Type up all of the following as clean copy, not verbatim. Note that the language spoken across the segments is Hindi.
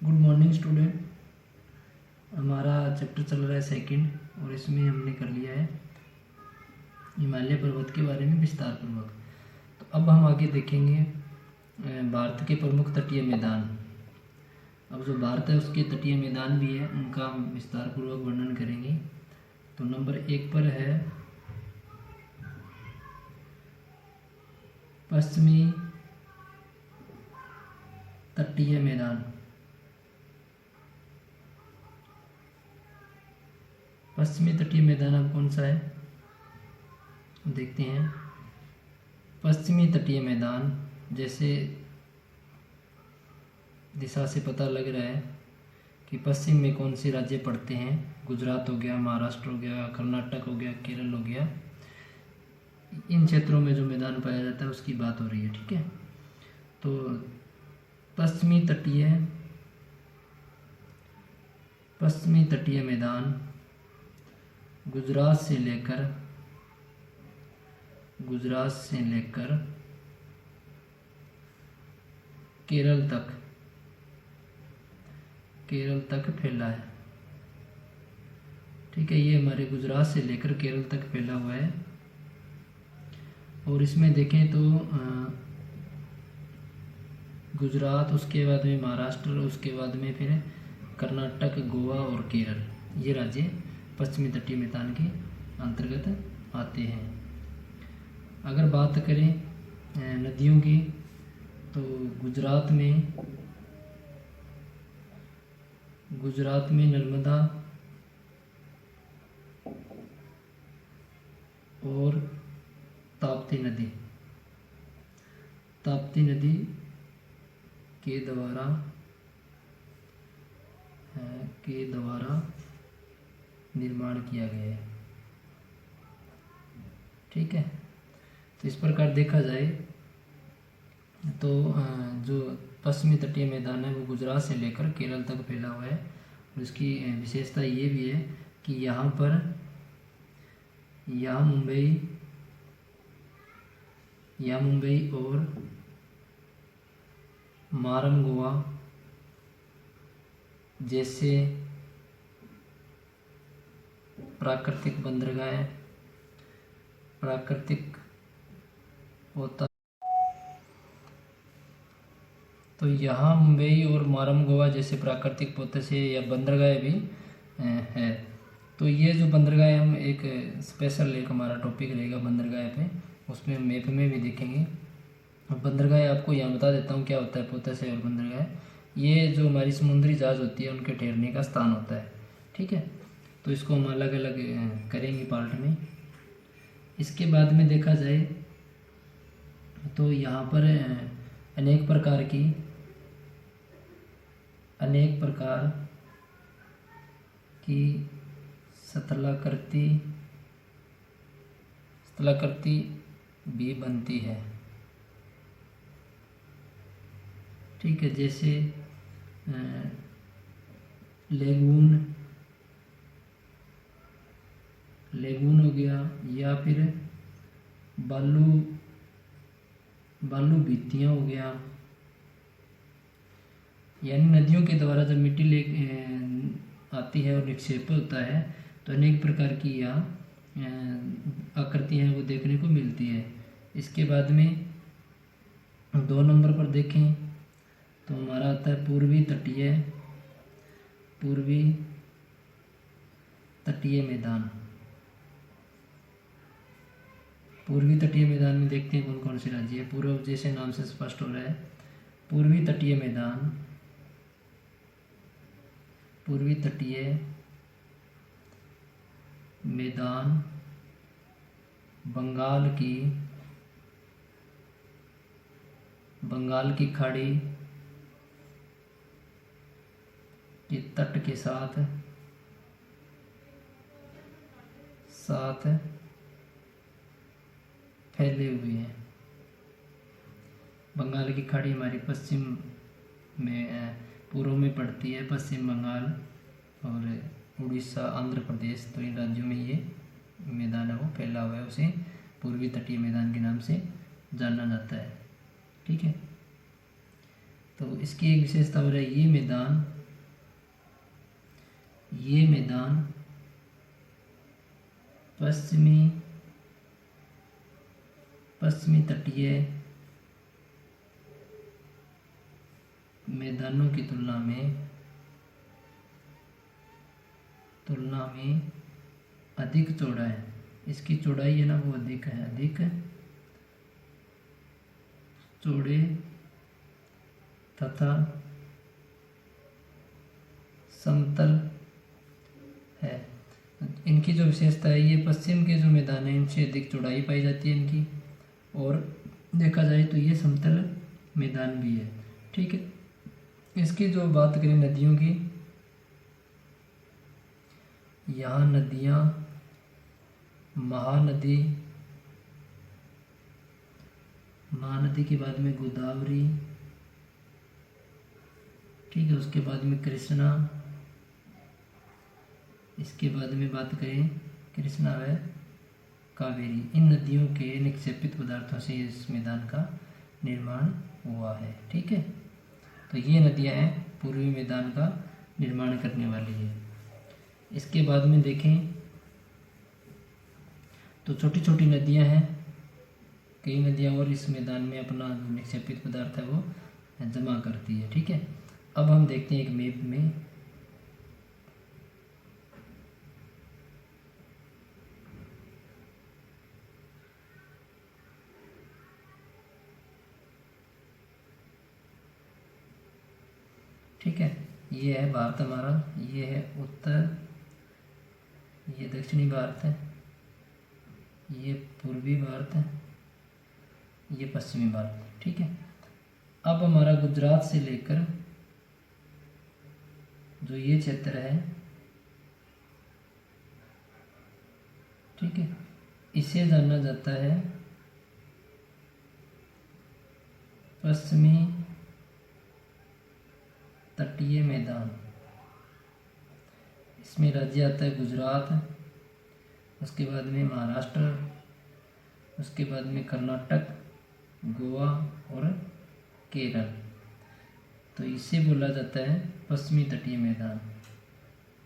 Good morning student. हमारा चैप्टर चल रहा है सेकंड और इसमें हमने कर लिया है हिमालय पर्वत के बारे में विस्तार पूर्वक। तो अब हम आगे देखेंगे भारत के प्रमुख तटीय मैदान। अब जो भारत है उसके तटीय मैदान भी है, उनका हम विस्तार पूर्वक वर्णन करेंगे। तो नंबर 1 पर है पश्चिमी तटीय मैदान। पश्चिमी तटीय मैदान अब कौन सा है देखते हैं। पश्चिमी तटीय मैदान, जैसे दिशा से पता लग रहा है कि पश्चिम में कौन से राज्य पड़ते हैं। गुजरात हो गया, महाराष्ट्र हो गया, कर्नाटक हो गया, केरल हो गया। इन क्षेत्रों में जो मैदान पाया जाता है उसकी बात हो रही है। ठीक है, तो पश्चिमी तटीय मैदान गुजरात से लेकर केरल तक फैला है। ठीक है, ये हमारे गुजरात से लेकर केरल तक फैला हुआ है। और इसमें देखें तो गुजरात, उसके बाद में महाराष्ट्र, उसके बाद में फिर कर्नाटक, गोवा और केरल, ये राज्य पश्चिमी तटीय मैदान के अंतर्गत आते हैं। अगर बात करें नदियों की, तो गुजरात में नर्मदा और ताप्ती नदी के द्वारा निर्माण किया गया है। ठीक है, तो इस प्रकार देखा जाए तो जो पश्चिमी तटीय मैदान है वो गुजरात से लेकर केरल तक फैला हुआ है। और इसकी विशेषता ये भी है कि यहाँ मुंबई और मारम गोवा जैसे प्राकृतिक होता। तो यहाँ मुंबई और मारम गोवा जैसे प्राकृतिक पोते या बंदरगाह भी है। तो ये जो बंदरगाह, हम एक स्पेशल हमारा टॉपिक रहेगा बंदरगाह पे, उसमें मैप में भी देखेंगे। बंदरगाह आपको यहाँ बता देता हूँ क्या होता है पोते और बंदरगाह। ये जो हमारी समुद्री जहाज होती है उनके ठहरने का स्थान होता है। ठीक है, तो इसको हम अलग अलग करेंगे पार्ट में। इसके बाद में देखा जाए तो यहाँ पर अनेक प्रकार की स्थलाकृति भी बनती है। ठीक है, जैसे लेगून हो गया, या फिर बालू भित्तियाँ हो गया। यानी नदियों के द्वारा जब मिट्टी आती है और निक्षेप होता है तो अनेक प्रकार की यहाँ आकृतियाँ हैं वो देखने को मिलती है। इसके बाद में 2 नंबर पर देखें तो हमारा आता है पूर्वी तटीय मैदान। पूर्वी तटीय मैदान में देखते हैं कौन कौन से राज्य है। पूर्व जैसे नाम से स्पष्ट हो रहा है, पूर्वी तटीय मैदान बंगाल की खाड़ी के तट के साथ फैले हुए हैं। बंगाल की खाड़ी हमारी पश्चिम में, पूर्व में पड़ती है। पश्चिम बंगाल और उड़ीसा, आंध्र प्रदेश, तो इन राज्यों में ये मैदान है वो फैला हुआ है। उसे पूर्वी तटीय मैदान के नाम से जाना जाता है। ठीक है, तो इसकी एक विशेषता हो रही है ये मैदान पश्चिमी तटीय मैदानों की तुलना में अधिक चौड़ा है। इसकी चौड़ाई है ना वो अधिक चौड़े तथा समतल है। इनकी जो विशेषता है, ये पश्चिम के जो मैदान है इनसे अधिक चौड़ाई पाई जाती है इनकी, और देखा जाए तो ये समतल मैदान भी है। ठीक है, इसकी जो बात करें नदियों की, यहाँ नदियाँ महानदी के बाद में गोदावरी, ठीक है, उसके बाद में कृष्णा, इसके बाद में बात करें कृष्णा व कावेरी। इन नदियों के निक्षेपित पदार्थों से इस मैदान का निर्माण हुआ है। ठीक है, तो ये नदियां हैं पूर्वी मैदान का निर्माण करने वाली है। इसके बाद में देखें तो छोटी छोटी नदियां हैं, कई नदियां और इस मैदान में अपना जो निक्षेपित पदार्थ है वो जमा करती है। ठीक है, अब हम देखते हैं एक मैप में, ठीक है, ये है भारत हमारा, ये है उत्तर, ये दक्षिणी भारत है, ये पूर्वी भारत है, ये पश्चिमी भारत है। ठीक है, अब हमारा गुजरात से लेकर जो ये क्षेत्र है, ठीक है, इसे जाना जाता है पश्चिमी तटीय मैदान। इसमें राज्य आता है गुजरात, उसके बाद में महाराष्ट्र, उसके बाद में कर्नाटक, गोवा और केरल। तो इसे बोला जाता है पश्चिमी तटीय मैदान।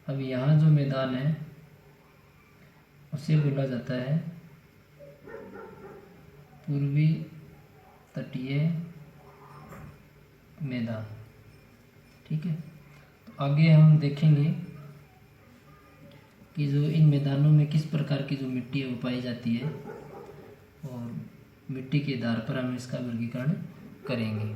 अब यहाँ जो मैदान है उसे बोला जाता है पूर्वी तटीय मैदान। ठीक है, तो आगे हम देखेंगे कि जो इन मैदानों में किस प्रकार की जो मिट्टी है वो पाई जाती है, और मिट्टी के आधार पर हम इसका वर्गीकरण करेंगे।